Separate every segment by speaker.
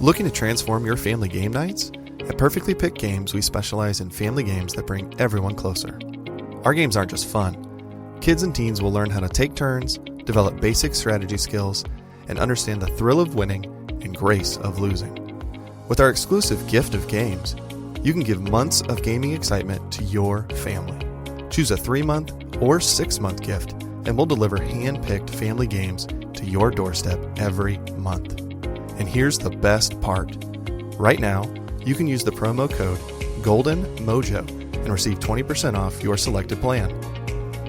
Speaker 1: Looking to transform your family game nights? At Perfectly Picked Games, we specialize in family games that bring everyone closer. Our games aren't just fun. Kids and teens will learn how to take turns, develop basic strategy skills, and understand the thrill of winning and grace of losing. With our exclusive gift of games, you can give months of gaming excitement to your family. Choose a 3-month or 6-month gift, and we'll deliver hand-picked family games to your doorstep every month. And here's the best part. Right now, you can use the promo code GOLDENMOJO and receive 20% off your selected plan.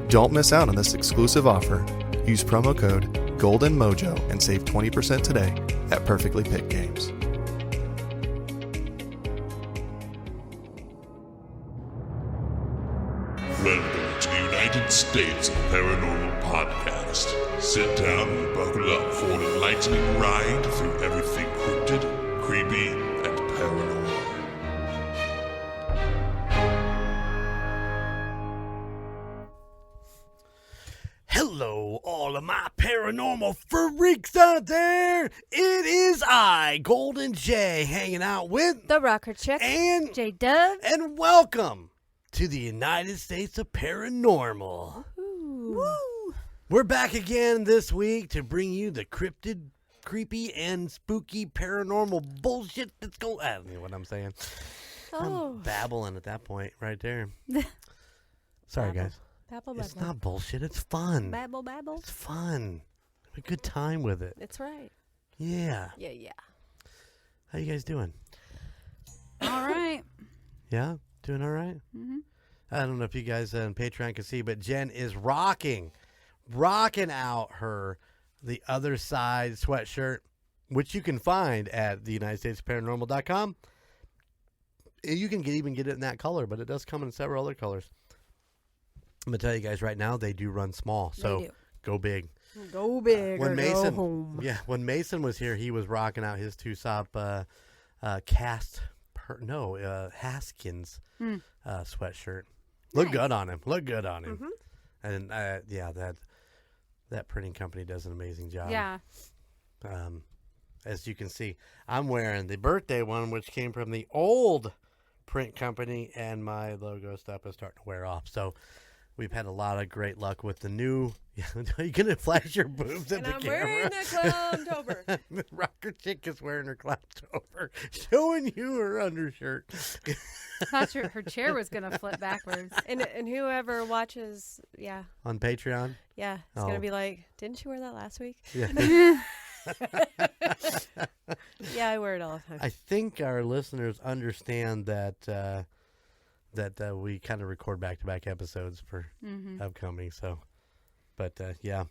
Speaker 1: Don't miss out on this exclusive offer. Use promo code GOLDENMOJO and save 20% today at Perfectly Picked Games.
Speaker 2: Welcome to the United States of Paranormal Podcast. Sit down and buckle up for an enlightening ride through everything cryptid, creepy, and paranormal.
Speaker 3: Hello, all of my paranormal freaks out there. It is I, Golden J, hanging out with
Speaker 4: The Rocker Chick
Speaker 3: and
Speaker 4: Jdubb.
Speaker 3: And welcome to the United States of Paranormal.
Speaker 4: Woo.
Speaker 3: We're back again this week to bring you the cryptid, creepy, and spooky paranormal bullshit that's going on. I don't know what I'm saying. I'm babbling at that point right there. Sorry,
Speaker 4: Babble.
Speaker 3: guys.
Speaker 4: Babble,
Speaker 3: It's
Speaker 4: babble.
Speaker 3: not bullshit. It's fun.
Speaker 4: Babble, babble.
Speaker 3: It's fun. Have a good time with it.
Speaker 4: It's right.
Speaker 3: Yeah.
Speaker 4: Yeah.
Speaker 3: How you guys doing?
Speaker 5: All right.
Speaker 3: Yeah? Doing all right?
Speaker 5: Mm-hmm.
Speaker 3: I don't know if you guys on Patreon can see, but Jen is rocking out the Other Side sweatshirt, which you can find at the UnitedStatesParanormal.com. You can even get it in that color, but it does come in several other colors. I'm going to tell you guys right now, they do run small, so go big.
Speaker 4: Go big
Speaker 3: When
Speaker 4: or
Speaker 3: Mason,
Speaker 4: go home.
Speaker 3: Yeah, when Mason was here, he was rocking out his Haskins sweatshirt. Look good on him.
Speaker 4: Mm-hmm.
Speaker 3: And that printing company does an amazing job.
Speaker 5: Yeah.
Speaker 3: As you can see, I'm wearing the birthday one, which came from the old print company, and my logo stuff is starting to wear off. So we've had a lot of great luck with the new. Are you going to flash your boobs at
Speaker 4: And
Speaker 3: the
Speaker 4: I'm
Speaker 3: camera?
Speaker 4: wearing a clown-tober.
Speaker 3: The Rocker Chick is wearing her clown-tober, showing you her undershirt.
Speaker 5: I thought her chair was going to flip backwards.
Speaker 4: and whoever watches,
Speaker 3: On Patreon?
Speaker 4: it's going to be like, didn't you wear that last week?
Speaker 3: Yeah.
Speaker 4: Yeah, I wear it all the time.
Speaker 3: I think our listeners understand that we kind of record back-to-back episodes for upcoming. So, but yeah.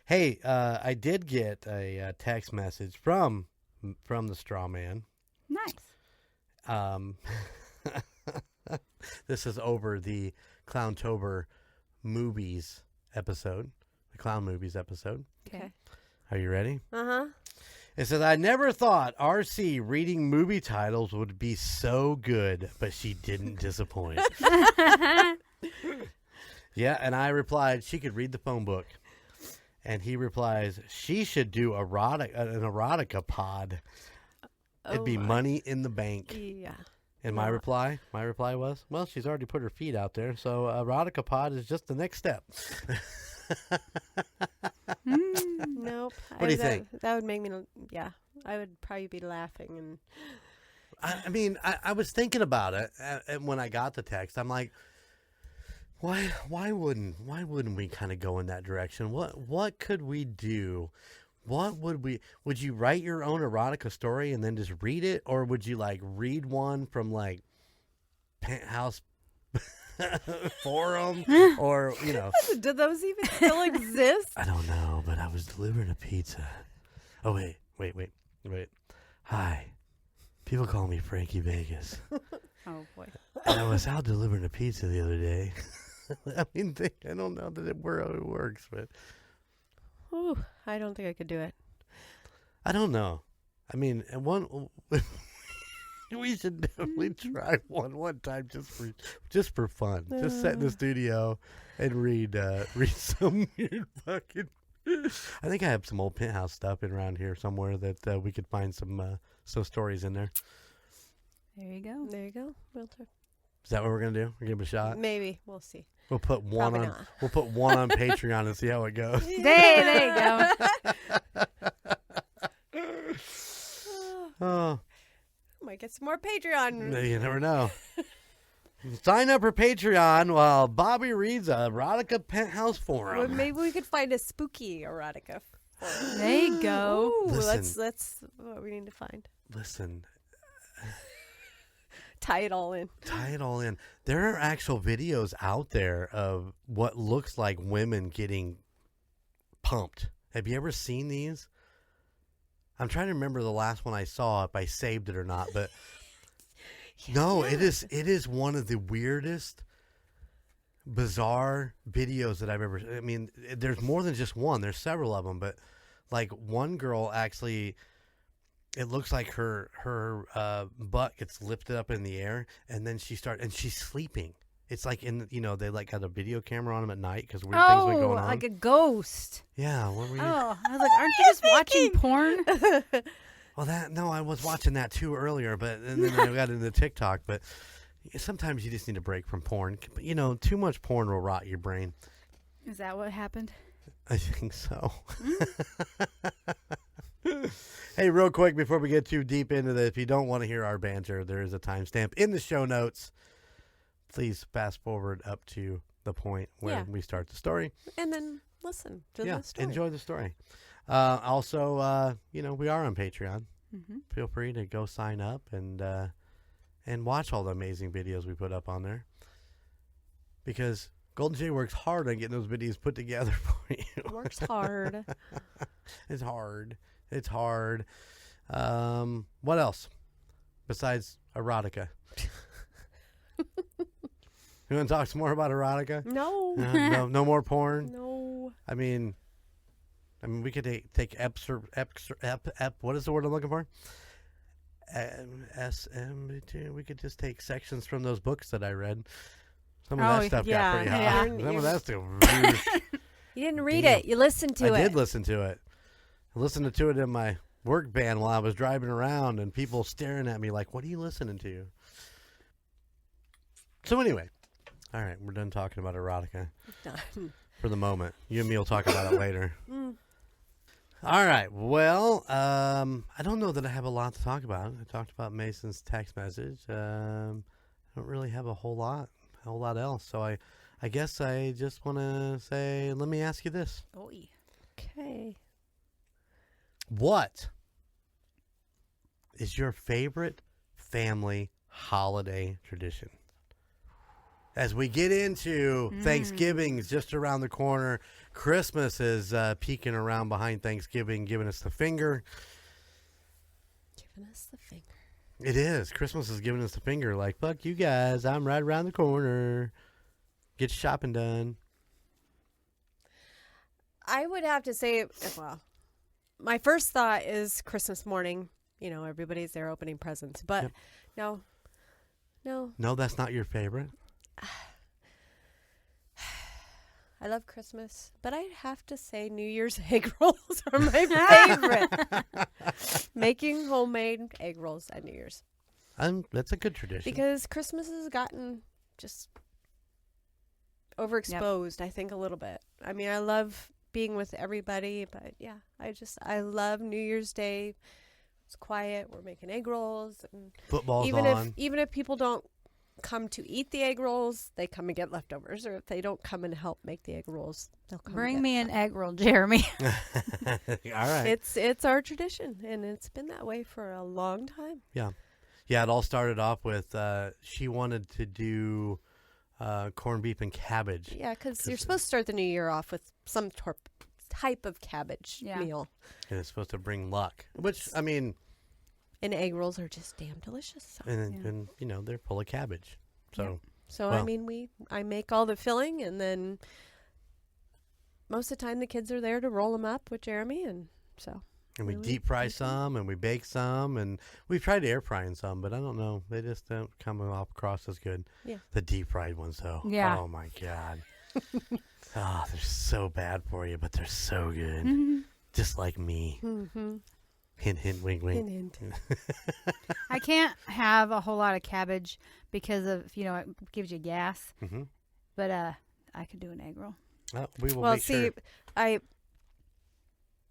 Speaker 3: Hey, I did get a text message from the Straw Man.
Speaker 5: Nice.
Speaker 3: This is over the Clowntober movies episode, the clown movies episode.
Speaker 4: Okay.
Speaker 3: Are you ready?
Speaker 4: Uh-huh.
Speaker 3: It says, I never thought RC reading movie titles would be so good, but she didn't disappoint. Yeah, and I replied, she could read the phone book. And he replies, she should do an erotica pod. It'd be money in the bank.
Speaker 4: Yeah.
Speaker 3: And my reply was, well, she's already put her feet out there, so erotica pod is just the next step.
Speaker 4: Nope.
Speaker 3: What do you think?
Speaker 4: That would make me, I would probably be laughing. And
Speaker 3: I mean, I was thinking about it, and when I got the text, I'm like, why wouldn't we kind of go in that direction? What could we do? Would you write your own erotica story and then just read it? Or would you like read one from like Penthouse Forum or,
Speaker 4: do those even still exist?
Speaker 3: I don't know, but I was delivering a pizza. Oh, wait. Hi. People call me Frankie Vegas.
Speaker 5: Oh, boy.
Speaker 3: And I was out delivering a pizza the other day. I mean, I don't know that it works, but
Speaker 4: Ooh, I don't think I could do it.
Speaker 3: I don't know. I mean, we should definitely try one time just for fun. Just sit in the studio and read some weird fucking I think I have some old penthouse stuff in around here somewhere that we could find some stories in there.
Speaker 5: There you go.
Speaker 4: There you go. We'll try.
Speaker 3: Is that what we're gonna do? We're give it a shot.
Speaker 4: Maybe we'll see.
Speaker 3: We'll put one
Speaker 4: Probably
Speaker 3: on.
Speaker 4: not.
Speaker 3: We'll put one on Patreon and see how it goes.
Speaker 5: There you go.
Speaker 3: Oh,
Speaker 4: Might get some more Patreon.
Speaker 3: you never know. Sign up for Patreon while Bobby reads a erotica penthouse forum.
Speaker 4: Well, maybe we could find a spooky erotica.
Speaker 5: There you go.
Speaker 4: Ooh,
Speaker 3: Listen.
Speaker 4: that's what we need to find.
Speaker 3: Listen,
Speaker 4: Tie it all in.
Speaker 3: tie it all in. There are actual videos out there of what looks like women getting pumped. Have you ever seen these? I'm trying to remember the last one I saw, if I saved it or not, but no, it is one of the weirdest, bizarre videos that I've ever. I mean, there's more than just one. There's several of them, but like one girl actually, it looks like her butt gets lifted up in the air, and then she's sleeping. It's like they like got a video camera on them at night because weird things been going on.
Speaker 5: Like a ghost.
Speaker 3: Yeah, what were you?
Speaker 5: Oh, I was like, aren't you just watching porn?
Speaker 3: Well, no, I was watching that too earlier, and then I got into TikTok. But sometimes you just need a break from porn. But, too much porn will rot your brain.
Speaker 5: Is that what happened?
Speaker 3: I think so. Hey, real quick before we get too deep into this, if you don't want to hear our banter, there is a timestamp in the show notes. Please fast forward up to the point where we start the story.
Speaker 4: And then listen to the story.
Speaker 3: Enjoy the story. Also, we are on Patreon.
Speaker 5: Mm-hmm.
Speaker 3: Feel free to go sign up and watch all the amazing videos we put up on there. Because Golden Jay works hard on getting those videos put together for you.
Speaker 4: Works hard.
Speaker 3: It's hard. It's hard. What else besides erotica? You want to talk some more about erotica?
Speaker 4: No.
Speaker 3: No more porn.
Speaker 4: No.
Speaker 3: I mean, we could take what is the word I'm looking for? We could just take sections from those books that I read. Some of that stuff got pretty hot.
Speaker 5: yeah.
Speaker 3: Some of that stuff.
Speaker 4: You didn't read it. You listened to it.
Speaker 3: I did listen to it. I listened to it in my work van while I was driving around, and people staring at me like, "What are you listening to?" So anyway, all right, we're done talking about erotica
Speaker 4: Done.
Speaker 3: for the moment. You and me will talk about it later. All right. Well, I don't know that I have a lot to talk about. I talked about Mason's text message. I don't really have a whole lot else. So I guess I just want to say, let me ask you this.
Speaker 4: Okay.
Speaker 3: What is your favorite family holiday tradition? As we get into Thanksgiving's just around the corner, Christmas is peeking around behind Thanksgiving, giving us the finger.
Speaker 4: Giving us the finger.
Speaker 3: It is. Christmas is giving us the finger like, fuck you guys, I'm right around the corner. Get your shopping done.
Speaker 4: I would have to say, well, my first thought is Christmas morning. Everybody's there opening presents. But no.
Speaker 3: No, that's not your favorite?
Speaker 4: I love Christmas, but I'd have to say New Year's egg rolls are my favorite. Making homemade egg rolls at New Year's.
Speaker 3: That's a good tradition.
Speaker 4: Because Christmas has gotten just overexposed, I think, a little bit. I mean, I love being with everybody, but yeah, I love New Year's Day. It's quiet. We're making egg rolls. And
Speaker 3: football's on.
Speaker 4: Even if people don't come to eat the egg rolls, they come and get leftovers, or if they don't come and help make the egg rolls, they'll come.
Speaker 5: Bring me an egg roll, Jeremy.
Speaker 3: All right.
Speaker 4: It's our tradition, and it's been that way for a long time.
Speaker 3: Yeah. It all started off with she wanted to do corned beef and cabbage.
Speaker 4: Yeah, because you're supposed to start the new year off with some type of cabbage meal.
Speaker 3: And it's supposed to bring luck, which, I mean...
Speaker 4: And egg rolls are just damn delicious. So.
Speaker 3: And they're full of cabbage. So,
Speaker 4: So I mean, I make all the filling, and then most of the time the kids are there to roll them up with Jeremy, and so.
Speaker 3: And we deep fry some, and we bake some, and we've tried air frying some, but I don't know, they just don't come across as good.
Speaker 4: Yeah.
Speaker 3: The deep fried ones, though.
Speaker 5: Yeah.
Speaker 3: Oh my God. Oh, they're so bad for you, but they're so good. Just like me.
Speaker 4: Mm-hmm.
Speaker 3: Hint, hint, wink, wink.
Speaker 4: Hint, hint.
Speaker 5: I can't have a whole lot of cabbage because of, it gives you gas.
Speaker 3: Mm-hmm.
Speaker 5: But I could do an egg roll.
Speaker 3: Oh, we will
Speaker 4: Well,
Speaker 3: make
Speaker 4: see,
Speaker 3: sure.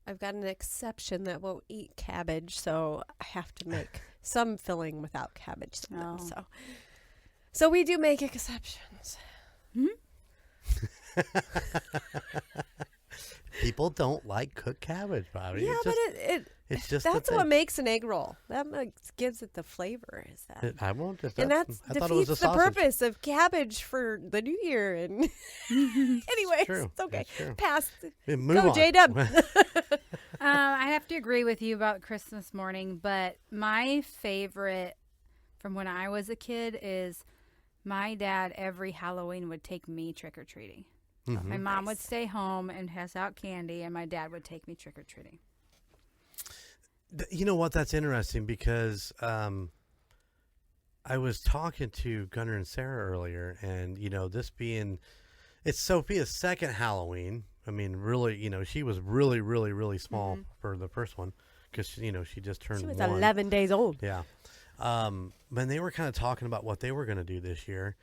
Speaker 4: I've got an exception that won't eat cabbage, so I have to make some filling without cabbage. Sometimes,
Speaker 5: Oh.
Speaker 4: so we do make exceptions.
Speaker 3: People don't like cooked cabbage, Bobby.
Speaker 4: Yeah,
Speaker 3: It's
Speaker 4: but
Speaker 3: just, it's just
Speaker 4: that's
Speaker 3: the
Speaker 4: what
Speaker 3: thing.
Speaker 4: makes an egg roll. That gives it the flavor. Is that?
Speaker 3: I won't just.
Speaker 4: And that
Speaker 3: I thought it was a
Speaker 4: defeats the
Speaker 3: sausage.
Speaker 4: purpose of cabbage for the new year. And anyways,
Speaker 3: true.
Speaker 4: it's okay.
Speaker 3: That's true.
Speaker 4: Pass.
Speaker 3: Move
Speaker 4: Go,
Speaker 3: on.
Speaker 4: Jdubb.
Speaker 5: I have to agree with you about Christmas morning, but my favorite from when I was a kid is my dad every Halloween would take me trick-or-treating.
Speaker 3: Mhm.
Speaker 5: My mom would stay home and pass out candy, and my dad would take me trick-or-treating.
Speaker 3: You know what? That's interesting because I was talking to Gunnar and Sarah earlier, and this being it's Sophia's second Halloween. I mean, really, she was really, really, really small for the first one because she just turned.
Speaker 4: She was
Speaker 3: 1.
Speaker 4: 11 days old.
Speaker 3: Yeah. But they were kind of talking about what they were going to do this year,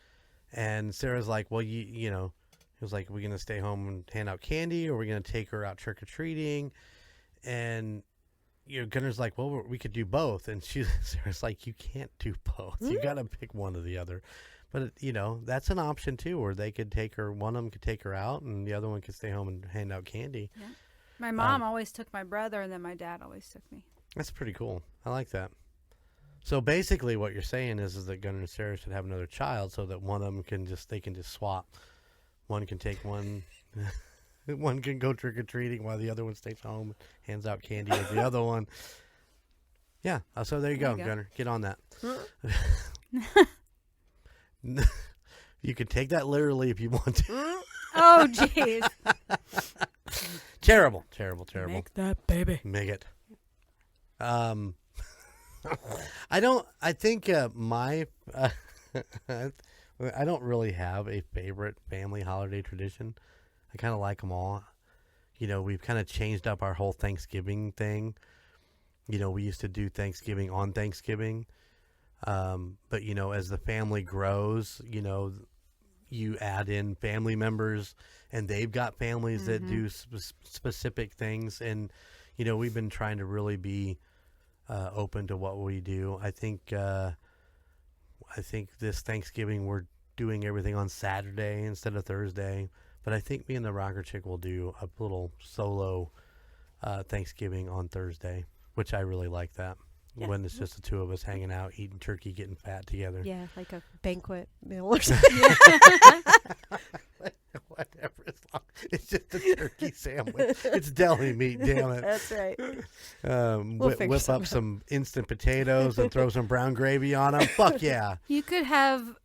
Speaker 3: and Sarah's like, "Well, it was like, we're going to stay home and hand out candy, or we're going to take her out trick or treating," and Gunnar's like, "Well, we could do both," and Sarah's like, "You can't do both. You got to pick one or the other." But that's an option too, where they could take her. One of them could take her out, and the other one could stay home and hand out candy.
Speaker 5: Yeah. My mom always took my brother, and then my dad always took me.
Speaker 3: That's pretty cool. I like that. So basically, what you're saying is that Gunnar and Sarah should have another child, so that one of them can just swap. One can take one. One can go trick or treating while the other one stays home, hands out candy with the other one. Yeah. So there you go, Gunnar. Get on that. You can take that literally if you want to.
Speaker 5: Oh, jeez.
Speaker 3: Terrible.
Speaker 4: Make that baby.
Speaker 3: Make it. I think I don't really have a favorite family holiday tradition. I kind of like them all. We've kind of changed up our whole Thanksgiving thing. We used to do Thanksgiving on Thanksgiving. But, as the family grows, you add in family members, and they've got families that do specific things. And, we've been trying to really be open to what we do. I think this Thanksgiving we're doing everything on Saturday instead of Thursday. But I think me and the Rocker Chick will do a little solo Thanksgiving on Thursday, which I really like that.
Speaker 4: Yeah.
Speaker 3: When it's just the two of us hanging out, eating turkey, getting fat together.
Speaker 4: Yeah, like a banquet meal or something.
Speaker 3: Whatever. It's just a turkey sandwich. It's deli meat, damn it.
Speaker 4: That's right.
Speaker 3: Whip up
Speaker 4: something
Speaker 3: some instant potatoes and throw some brown gravy on them. Fuck yeah.
Speaker 5: You could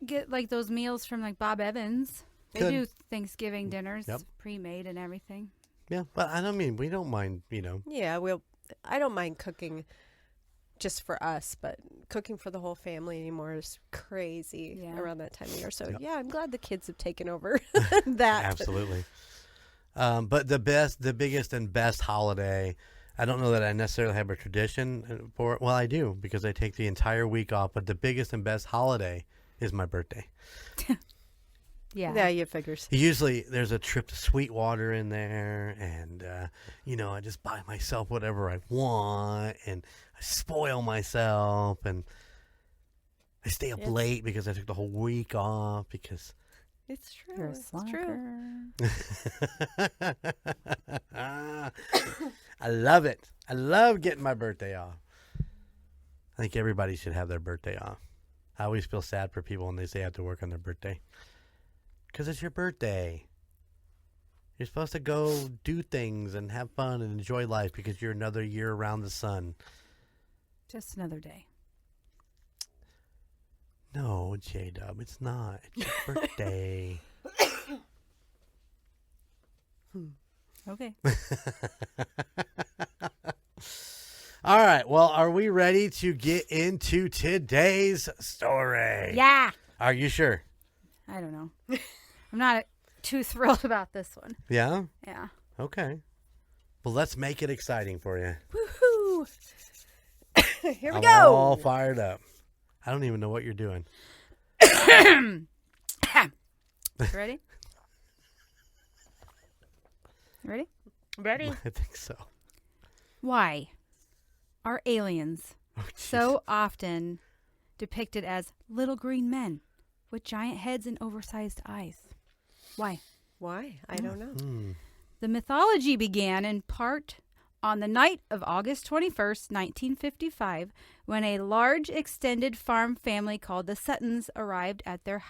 Speaker 5: get like those meals from like Bob Evans. They
Speaker 3: Could.
Speaker 5: do Thanksgiving dinners,
Speaker 3: Yep.
Speaker 5: pre-made and everything.
Speaker 3: Yeah, but I don't mean we don't mind,
Speaker 4: Yeah, I don't mind cooking just for us, but cooking for the whole family anymore is crazy around that time of year. So yeah, I'm glad the kids have taken over that.
Speaker 3: Absolutely. But the biggest and best holiday, I don't know that I necessarily have a tradition for it. Well, I do, because I take the entire week off, but the biggest and best holiday is my birthday.
Speaker 4: Yeah, you figures.
Speaker 3: Usually there's a trip to Sweetwater in there, and, I just buy myself whatever I want, and I spoil myself, and I stay up late because I took the whole week off, because...
Speaker 4: It's true.
Speaker 5: You're a
Speaker 4: It's
Speaker 5: slacker.
Speaker 4: true.
Speaker 3: I love it. I love getting my birthday off. I think everybody should have their birthday off. I always feel sad for people when they say I have to work on their birthday. Because it's your birthday. You're supposed to go do things and have fun and enjoy life because you're another year around the sun.
Speaker 5: Just another day.
Speaker 3: No, Jdubb, it's not. It's your birthday.
Speaker 5: Okay.
Speaker 3: All right. Well, are we ready to get into today's story?
Speaker 5: Yeah.
Speaker 3: Are you sure?
Speaker 5: I don't know. I'm not too thrilled about this one.
Speaker 3: Yeah?
Speaker 5: Yeah.
Speaker 3: Okay. Well, let's make it exciting for you.
Speaker 4: Woohoo! Here we
Speaker 3: I'm
Speaker 4: go.
Speaker 3: all fired up. I don't even know what you're doing.
Speaker 5: Ready? Ready?
Speaker 4: Ready?
Speaker 3: I think so.
Speaker 5: Why are aliens so often depicted as little green men with giant heads and oversized eyes? Why?
Speaker 4: Why? I don't know.
Speaker 5: The mythology began in part on the night of August 21st, 1955, when a large extended farm family called the Suttons arrived at their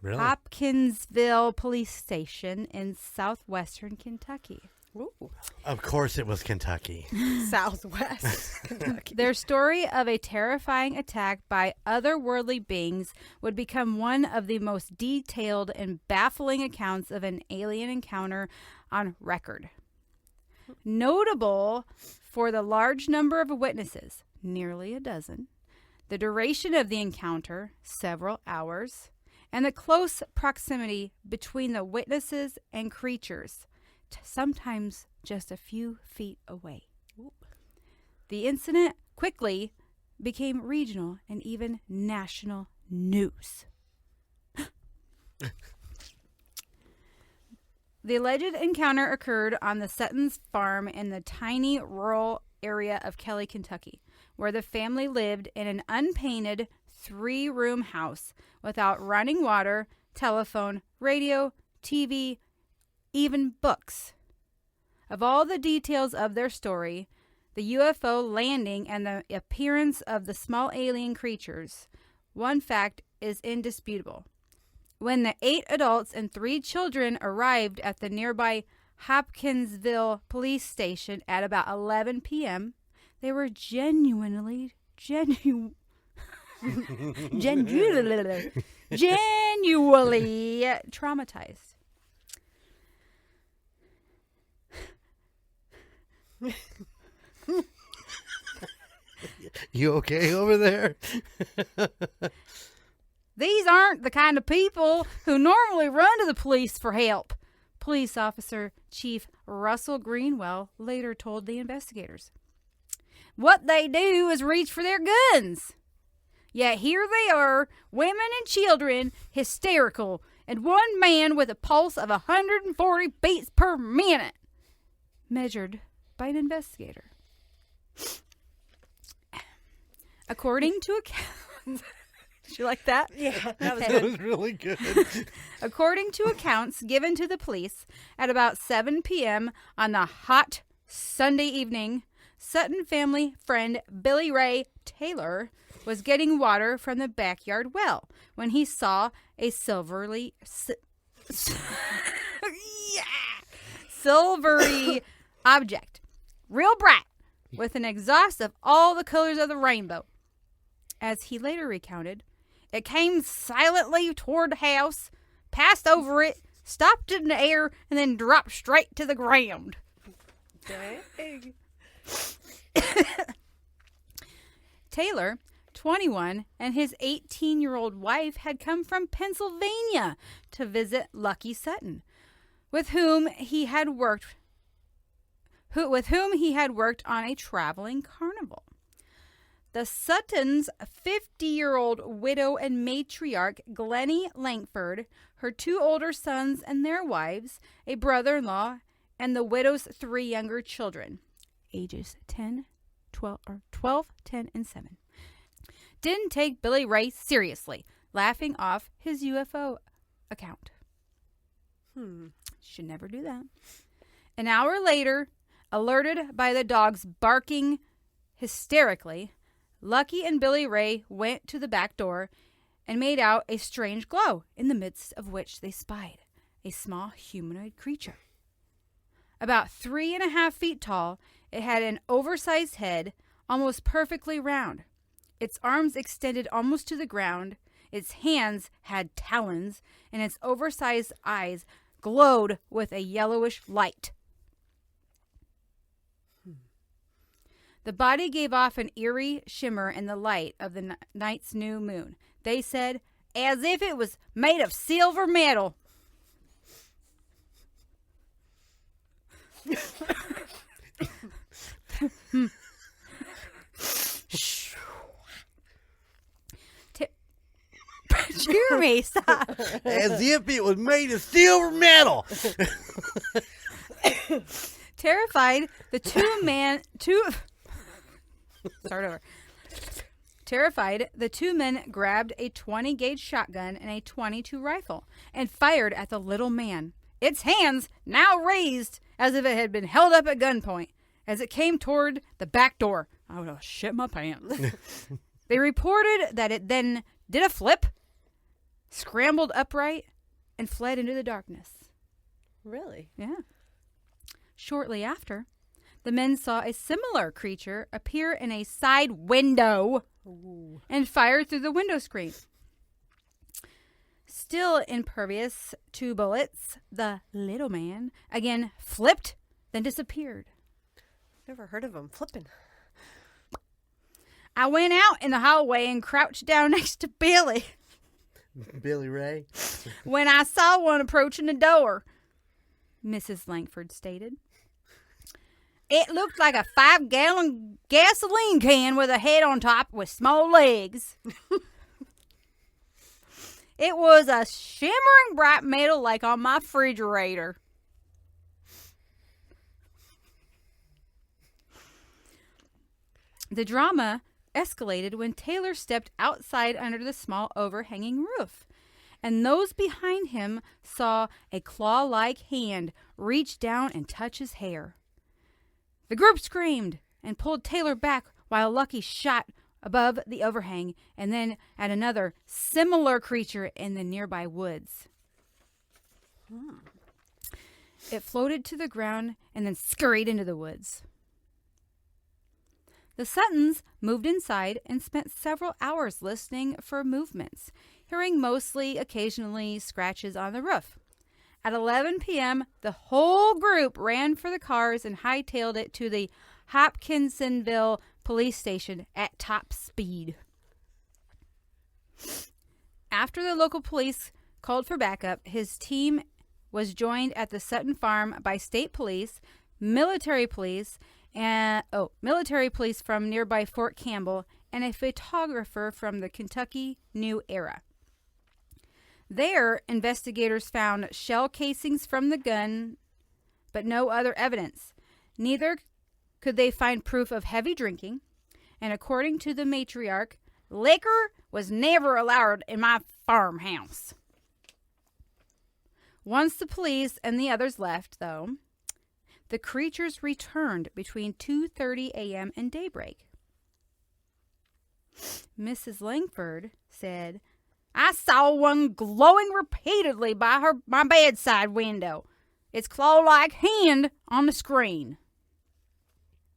Speaker 3: Really?
Speaker 5: Hopkinsville police station in southwestern Kentucky.
Speaker 4: Ooh.
Speaker 3: Of course it was Kentucky.
Speaker 4: Southwest Kentucky.
Speaker 5: Their story of a terrifying attack by otherworldly beings would become one of the most detailed and baffling accounts of an alien encounter on record. Notable for the large number of witnesses, nearly a dozen, the duration of the encounter, several hours, and the close proximity between the witnesses and creatures, sometimes just a few feet away. The incident quickly became regional and even national news. The alleged encounter occurred on the Suttons' farm in the tiny rural area of Kelly, Kentucky, where the family lived in an unpainted 3-room house without running water, telephone, radio, TV, even books. Of all the details of their story, the UFO landing and the appearance of the small alien creatures, one fact is indisputable. When the 8 adults and 3 children arrived at the nearby Hopkinsville police station at about 11 p.m., they were genuinely traumatized.
Speaker 3: You okay over there?
Speaker 5: These aren't the kind of people who normally run to the police for help, Police Officer Chief Russell Greenwell later told the investigators. What they do is reach for their guns. Yet here they are, women and children, hysterical, and one man with a pulse of 140 beats per minute, measured by an investigator. According to accounts... Did you like that?
Speaker 4: Yeah, that was
Speaker 5: Okay.
Speaker 3: That was really good.
Speaker 5: According to accounts given to the police, at about 7 p.m. on the hot Sunday evening, Sutton family friend Billy Ray Taylor was getting water from the backyard well when he saw a silvery object, real bright, with an exhaust of all the colors of the rainbow. As he later recounted, it came silently toward the house, passed over it, stopped in the air, and then dropped straight to the ground.
Speaker 4: Dang.
Speaker 5: Taylor, 21, and his 18-year-old wife had come from Pennsylvania to visit Lucky Sutton, with whom he had worked on a traveling carnival. The Suttons' 50-year-old widow and matriarch, Glennie Langford, her 2 older sons and their wives, a brother-in-law, and the widow's 3 younger children, ages 12, 10, and 7, didn't take Billy Ray seriously, laughing off his UFO account. Should never do that. An hour later, alerted by the dogs barking hysterically, Lucky and Billy Ray went to the back door and made out a strange glow, in the midst of which they spied a small humanoid creature. About 3.5 feet tall, it had an oversized head, almost perfectly round. Its arms extended almost to the ground, its hands had talons, and its oversized eyes glowed with a yellowish light. The body gave off an eerie shimmer in the light of the night's new moon. They said as if it was made of silver metal. Jeremy, stop.
Speaker 3: As if it was made of silver metal.
Speaker 5: Terrified, the two men grabbed a 20-gauge shotgun and a .22 rifle and fired at the little man, its hands now raised as if it had been held up at gunpoint as it came toward the back door. I would have shit my pants. They reported that it then did a flip, scrambled upright, and fled into the darkness.
Speaker 4: Really?
Speaker 5: Yeah. Shortly after, the men saw a similar creature appear in a side window and fired through the window screen. Still impervious to bullets, the little man again flipped, then disappeared.
Speaker 4: Never heard of him flipping.
Speaker 5: I went out in the hallway and crouched down next to Billy
Speaker 3: Billy Ray.
Speaker 5: when I saw one approaching the door, Mrs. Langford stated. It looked like a 5-gallon gasoline can with a head on top with small legs. It was a shimmering bright metal like on my refrigerator. The drama escalated when Taylor stepped outside under the small overhanging roof, and those behind him saw a claw-like hand reach down and touch his hair. The group screamed and pulled Taylor back while Lucky shot above the overhang and then at another similar creature in the nearby woods. It floated to the ground and then scurried into the woods. The Suttons moved inside and spent several hours listening for movements, hearing mostly occasionally scratches on the roof. At 11 p.m., the whole group ran for the cars and hightailed it to the Hopkinsonville police station at top speed. After the local police called for backup, his team was joined at the Sutton farm by state police, military police from nearby Fort Campbell, and a photographer from the Kentucky New Era. There, investigators found shell casings from the gun, but no other evidence. Neither could they find proof of heavy drinking, and according to the matriarch, liquor was never allowed in my farmhouse. Once the police and the others left, though, the creatures returned between 2:30 a.m. and daybreak. Mrs. Langford said, I saw one glowing repeatedly by my bedside window, its claw-like hand on the screen.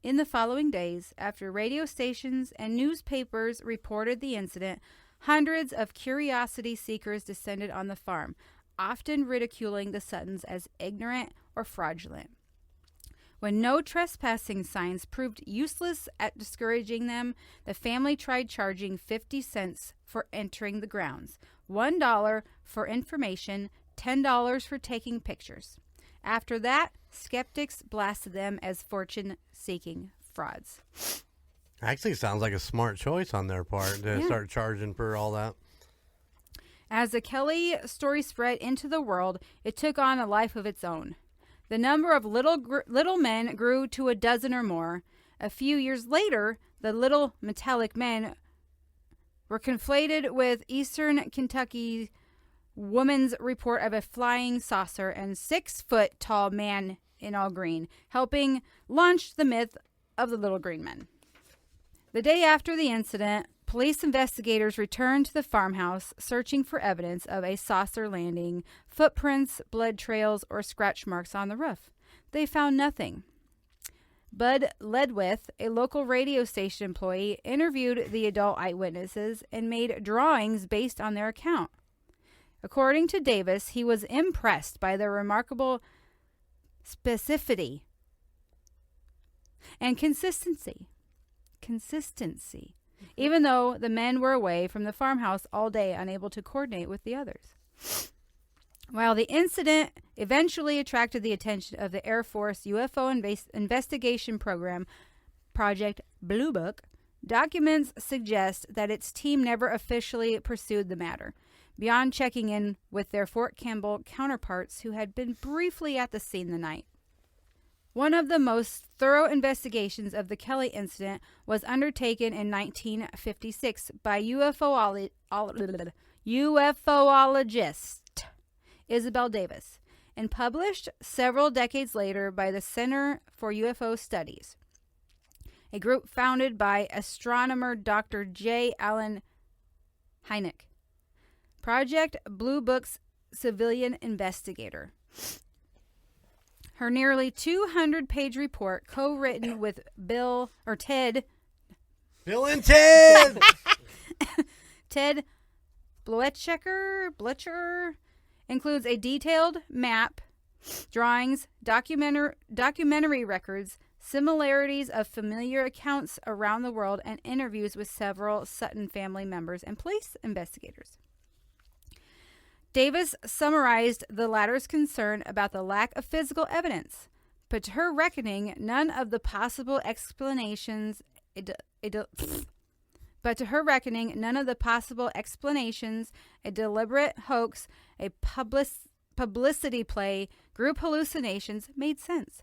Speaker 5: In the following days, after radio stations and newspapers reported the incident, hundreds of curiosity seekers descended on the farm, often ridiculing the Suttons as ignorant or fraudulent. When no trespassing signs proved useless at discouraging them, the family tried charging 50 cents for entering the grounds, $1 for information, $10 for taking pictures. After that, skeptics blasted them as fortune-seeking frauds.
Speaker 3: Actually, sounds like a smart choice on their part to start charging for all that.
Speaker 5: As the Kelly story spread into the world, it took on a life of its own. The number of little men grew to a dozen or more. A few years later, the little metallic men were conflated with Eastern Kentucky woman's report of a flying saucer and 6-foot-tall man in all green, helping launch the myth of the little green men. The day after the incident, police investigators returned to the farmhouse searching for evidence of a saucer landing, footprints, blood trails, or scratch marks on the roof. They found nothing. Bud Ledwith, a local radio station employee, interviewed the adult eyewitnesses and made drawings based on their account. According to Davis, he was impressed by their remarkable specificity and consistency. even though the men were away from the farmhouse all day, unable to coordinate with the others. While the incident eventually attracted the attention of the Air Force UFO investigation program, Project Blue Book, documents suggest that its team never officially pursued the matter, beyond checking in with their Fort Campbell counterparts who had been briefly at the scene the night. One of the most thorough investigations of the Kelly incident was undertaken in 1956 by UFOologist Isabel Davis and published several decades later by the Center for UFO Studies, a group founded by astronomer Dr. J. Allen Hynek. Project Blue Book's civilian investigator. Her nearly 200-page report, co-written with Bill and Ted Bletcher, includes a detailed map, drawings, documentary records, similarities of familiar accounts around the world, and interviews with several Sutton family members and police investigators. Davis summarized the latter's concern about the lack of physical evidence, but to her reckoning, none of the possible explanations a deliberate hoax, a publicity play, group hallucinations made sense.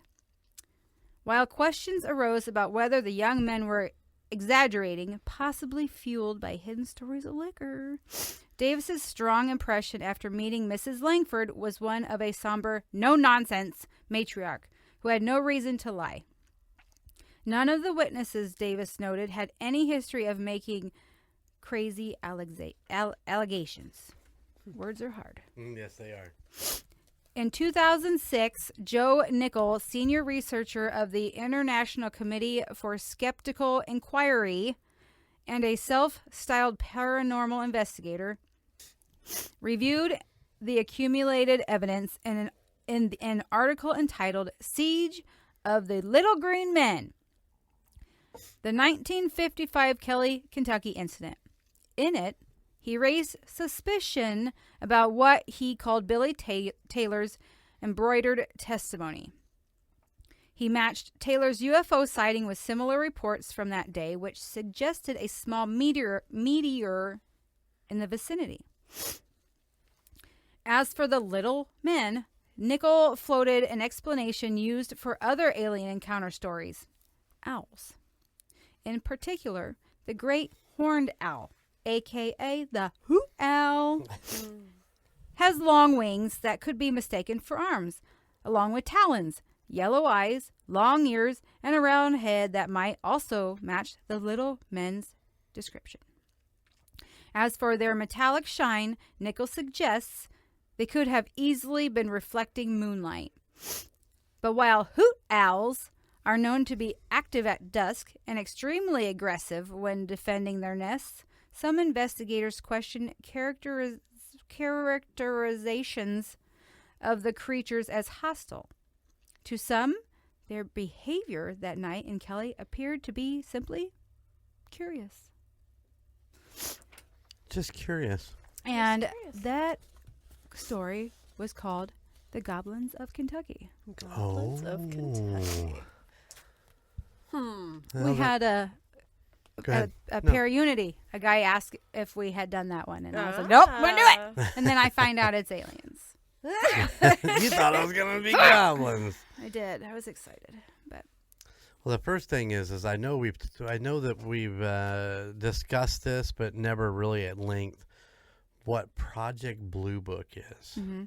Speaker 5: While questions arose about whether the young men were exaggerating, possibly fueled by hidden stories of liquor, Davis's strong impression after meeting Mrs. Langford was one of a somber, no-nonsense matriarch who had no reason to lie. None of the witnesses, Davis noted, had any history of making crazy allegations. Words are hard.
Speaker 3: Yes, they are.
Speaker 5: In 2006, Joe Nickel, senior researcher of the International Committee for Skeptical Inquiry and a self-styled paranormal investigator, reviewed the accumulated evidence in an article entitled Siege of the Little Green Men, the 1955 Kelly, Kentucky incident. In it, he raised suspicion about what he called Billy Taylor's embroidered testimony. He matched Taylor's UFO sighting with similar reports from that day, which suggested a small meteor in the vicinity. As for the little men, Nickel floated an explanation used for other alien encounter stories: owls. In particular, the great horned owl, a.k.a. the hoot owl, has long wings that could be mistaken for arms, along with talons, yellow eyes, long ears, and a round head that might also match the little men's description. As for their metallic shine, Nickel suggests they could have easily been reflecting moonlight. But while hoot owls are known to be active at dusk and extremely aggressive when defending their nests, some investigators question characterizations of the creatures as hostile. To some, their behavior that night in Kelly appeared to be simply curious.
Speaker 3: Just curious.
Speaker 5: And that story was called The Goblins of Kentucky.
Speaker 4: Goblins of Kentucky.
Speaker 5: We had a pair unity. A guy asked if we had done that one, and I was like, nope, we're gonna do it. And then I find out it's aliens.
Speaker 3: You thought it was going to be goblins.
Speaker 5: I did. I was excited. But
Speaker 3: Well, the first thing is I know that we've discussed this, but never really at length what Project Blue Book is.
Speaker 5: mm-hmm.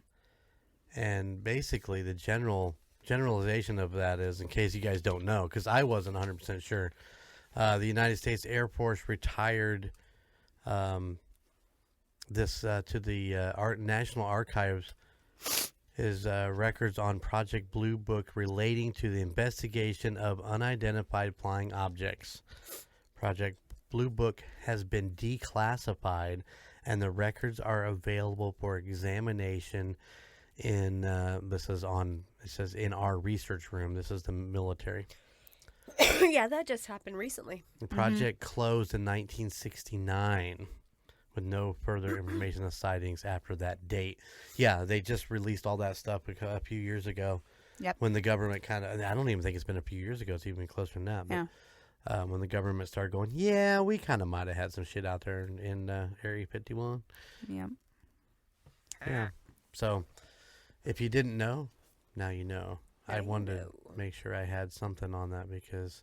Speaker 3: And basically the generalization of that is, in case you guys don't know, because I wasn't 100% sure, the United States Air Force retired this to the National Archives is records on Project Blue Book relating to the investigation of unidentified flying objects. Project Blue Book has been declassified, and the records are available for examination in it says in our research room. This is the military.
Speaker 4: Yeah, that just happened recently.
Speaker 3: The project closed in 1969 with no further information of sightings after that date. Yeah, they just released all that stuff a few years ago.
Speaker 5: Yep.
Speaker 3: When the government kind of, I don't even think it's been a few years ago. It's even closer than that. But, when the government started going, yeah, we kind of might have had some shit out there in Area 51.
Speaker 5: Yep.
Speaker 3: Yeah. So, if you didn't know, now you know. I wanted to make sure I had something on that because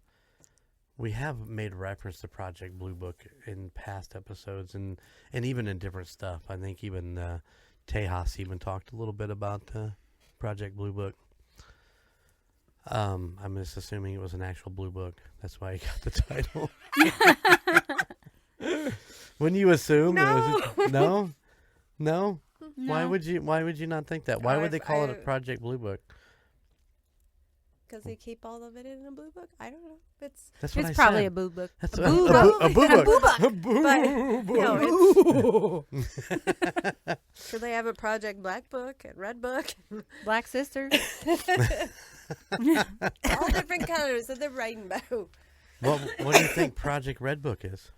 Speaker 3: we have made reference to Project Blue Book in past episodes and even in different stuff. I think even Tejas even talked a little bit about Project Blue Book. I'm just assuming it was an actual blue book. That's why he got the title. Wouldn't you assume?
Speaker 4: No.
Speaker 3: It was no? No? Why would you not think that? Why would they call it a Project Blue Book?
Speaker 4: Because they keep all of it in a blue book? I don't know.
Speaker 3: That's what
Speaker 5: It's
Speaker 3: I
Speaker 5: probably
Speaker 3: said.
Speaker 5: a boo book.
Speaker 3: That's
Speaker 4: a boo book.
Speaker 3: A boo book.
Speaker 4: A
Speaker 3: A boo
Speaker 4: book. No, so they have a Project Black Book and Red Book.
Speaker 5: Black Sister.
Speaker 4: All different colors that they're writing about.
Speaker 3: What do you think Project Red Book is?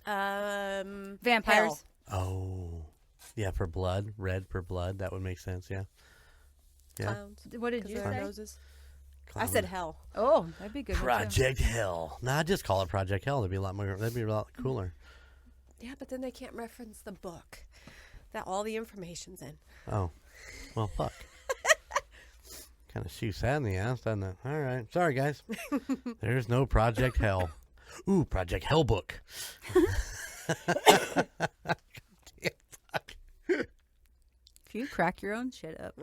Speaker 5: Vampires.
Speaker 4: Hell.
Speaker 3: Oh. Yeah, for blood. Red for blood. That would make sense, yeah. Yeah.
Speaker 4: Clowns.
Speaker 5: What did you
Speaker 4: Their
Speaker 5: say?
Speaker 4: noses. I
Speaker 3: Clown.
Speaker 4: said hell.
Speaker 5: Oh, that'd be a good. one, too.
Speaker 3: Project Hell. Nah, just call it Project Hell. That'd be a lot more. That'd be a lot cooler.
Speaker 4: Yeah, but then they can't reference the book that all the information's in.
Speaker 3: Oh, well, fuck. Kind of shoots that in the ass, doesn't it? All right, sorry guys. There's no Project Hell. Ooh, Project Hell book.
Speaker 5: If you crack your own shit up.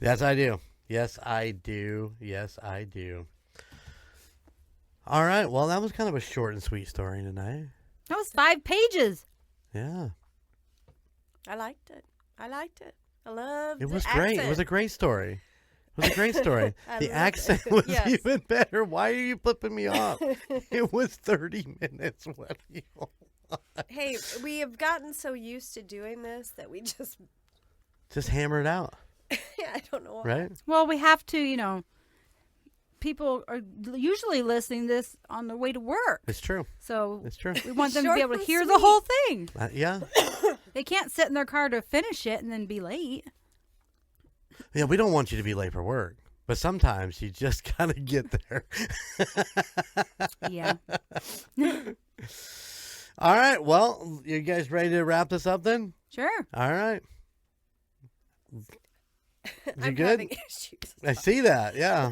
Speaker 3: Yes, I do. Yes, I do. Yes, I do. All right. Well, that was kind of a short and sweet story tonight.
Speaker 5: That was 5 pages.
Speaker 3: Yeah.
Speaker 4: I liked it. I loved
Speaker 3: It was
Speaker 4: the
Speaker 3: great.
Speaker 4: accent.
Speaker 3: It was a great story. It was a great story.
Speaker 4: I
Speaker 3: The
Speaker 4: loved
Speaker 3: accent
Speaker 4: it.
Speaker 3: was
Speaker 4: Yes.
Speaker 3: even better. Why are you flipping me off? It was 30 minutes. What do you want?
Speaker 4: Hey, we have gotten so used to doing this that we
Speaker 3: Just hammer it out,
Speaker 4: I don't know why.
Speaker 3: right?
Speaker 5: Well, we have to, people are usually listening to this on their way to work.
Speaker 3: It's true.
Speaker 5: So
Speaker 3: It's true.
Speaker 5: we want them to be able to
Speaker 4: Short and
Speaker 5: hear the
Speaker 4: sweet.
Speaker 5: whole thing.
Speaker 3: Yeah.
Speaker 5: They can't sit in their car to finish it and then be late.
Speaker 3: Yeah, we don't want you to be late for work, but sometimes you just gotta get there.
Speaker 5: Yeah.
Speaker 3: All right. Well, you guys ready to wrap this up then?
Speaker 5: Sure.
Speaker 3: All right. You
Speaker 4: I'm
Speaker 3: good?
Speaker 4: having issues.
Speaker 3: I see that. Yeah.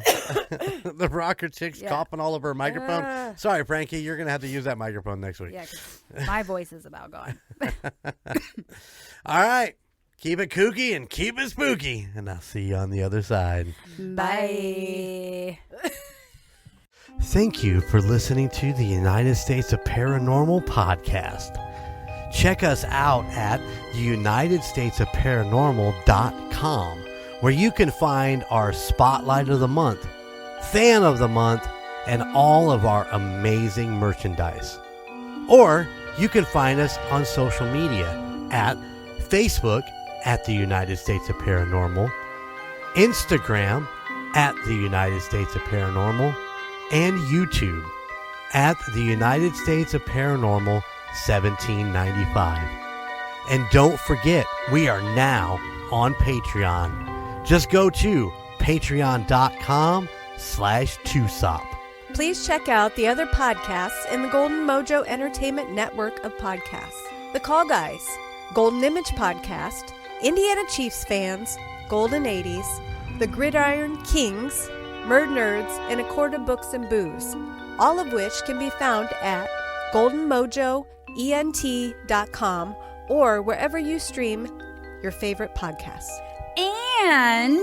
Speaker 3: The rocker chick's
Speaker 5: Yeah.
Speaker 3: coughing all over her microphone. Sorry, Frankie. You're going to have to use that microphone next week.
Speaker 5: Yeah, 'cause my voice is about gone.
Speaker 3: All right. Keep it kooky and keep it spooky. And I'll see you on the other side.
Speaker 5: Bye.
Speaker 3: Thank you for listening to the United States of Paranormal podcast. Check us out at theunitedstatesofparanormal.com, where you can find our Spotlight of the Month, Fan of the Month, and all of our amazing merchandise. Or you can find us on social media at Facebook at the United States of Paranormal, Instagram at the United States of Paranormal, and YouTube at the United States of Paranormal 1795. And don't forget, we are now on Patreon. Just go to patreon.com/2sop.
Speaker 4: Please check out the other podcasts in the Golden Mojo Entertainment Network of podcasts. The Call Guys, Golden Image Podcast, Indiana Chiefs Fans, Golden 80s, The Gridiron Kings, Murd Nerds, and A Quart of Books and Booze, all of which can be found at goldenmojoent.com or wherever you stream your favorite podcasts.
Speaker 5: And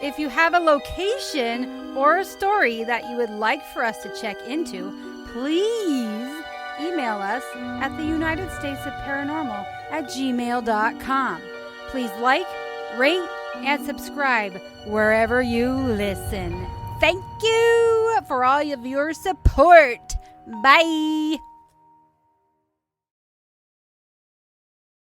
Speaker 5: if you have a location or a story that you would like for us to check into, please email us at theunitedstatesofparanormal@gmail.com. Please like, rate, and subscribe wherever you listen. Thank you for all of your support. Bye.